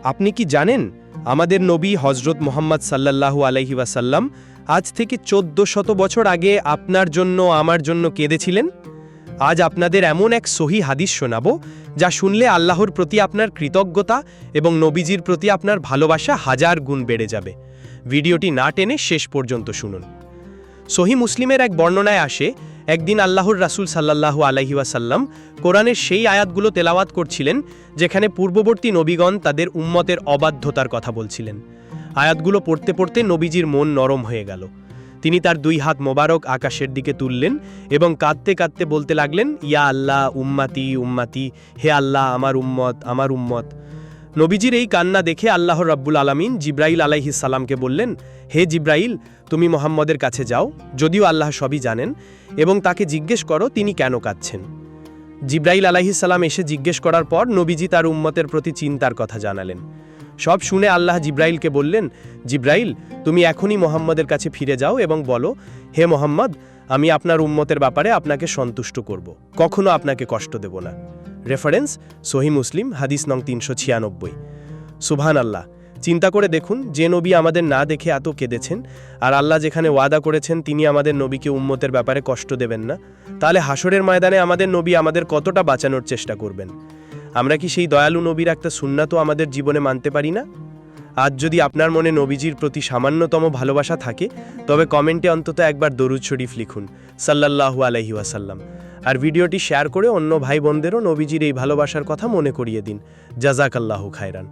আপনি কি জানেন আমাদের নবী হজরত মুহাম্মদ সাল্লাল্লাহু আলাইহি ওয়াসাল্লাম আজ থেকে 1400 বছর আগে আপনার জন্য আমার জন্য কেঁদেছিলেন? আজ আপনাদের এমন এক সহি হাদিস শোনাবো যা শুনলে আল্লাহর প্রতি আপনার কৃতজ্ঞতা এবং নবীজির প্রতি আপনার ভালোবাসা হাজার গুণ বেড়ে যাবে। ভিডিওটি না টেনে শেষ পর্যন্ত শুনুন। সহি মুসলিমের এক বর্ণনায় আসে, একদিন আল্লাহর রাসূল সাল্লাল্লাহু আলাইহি ওয়াসাল্লাম কোরআনের সেই আয়াতগুলো তেলাওয়াত করছিলেন যেখানে পূর্ববর্তী নবীগণ তাদের উম্মতের অবাধ্যতার কথা বলছিলেন। আয়াতগুলো পড়তে পড়তে নবীজির মন নরম হয়ে গেল। তিনি তার 2 হাত মোবারক আকাশের দিকে তুললেন এবং কাঁদতে কাঁদতে বলতে লাগলেন, ইয়া আল্লাহ, উম্মতি উম্মতি, হে আল্লাহ, আমার উম্মত, আমার উম্মত। নবীজির এই কান্না দেখে আল্লাহর রাব্বুল আলামিন জিব্রাইল আলাইহিস সালামকে বললেন, হে জিব্রাইল, তুমি মুহাম্মদের কাছে যাও, যদিও আল্লাহ সবই জানেন, এবং তাকে জিজ্ঞেস করো তিনি কেন কাঁদছেন। জিব্রাইল আলাইহিস সালাম এসে জিজ্ঞেস করার পর নবীজি তার উম্মতের প্রতি চিন্তার কথা জানালেন। সব শুনে আল্লাহ জিব্রাইলকে বললেন, জিব্রাইল, তুমি এখনই মুহাম্মদের কাছে ফিরে যাও এবং বলো, হে মুহাম্মদ, আমি আপনার উম্মতের ব্যাপারে আপনাকে সন্তুষ্ট করব, কখনো আপনাকে কষ্ট দেব না। রেফারেন্স সহি মুসলিম, হাদিস নং 396। সুবহানাল্লাহ। চিন্তা করে দেখুন, যে নবী আমাদের না দেখে এত কেঁদেছেন, আর আল্লাহ যেখানে ওয়াদা করেছেন তিনি আমাদের নবীকে উম্মতের ব্যাপারে কষ্ট দেবেন না, তাহলে হাসরের ময়দানে আমাদের নবী আমাদের কতটা বাঁচানোর চেষ্টা করবেন। আমরা কি সেই দয়ালু নবীর একটা সুন্নাতও আমাদের জীবনে মানতে পারি না? আজ যদি আপনার মনে নবীজির প্রতি সামান্যতম ভালোবাসা থাকে, তবে কমেন্টে অন্তত একবার দরুদ শরীফ লিখুন, সাল্লাল্লাহু আলাইহি ওয়াসাল্লাম। আর ভিডিওটি শেয়ার করে অন্য ভাই বোনদেরও নবীজির এই ভালোবাসার কথা মনে করিয়ে দিন। জাযাকাল্লাহু খায়রান।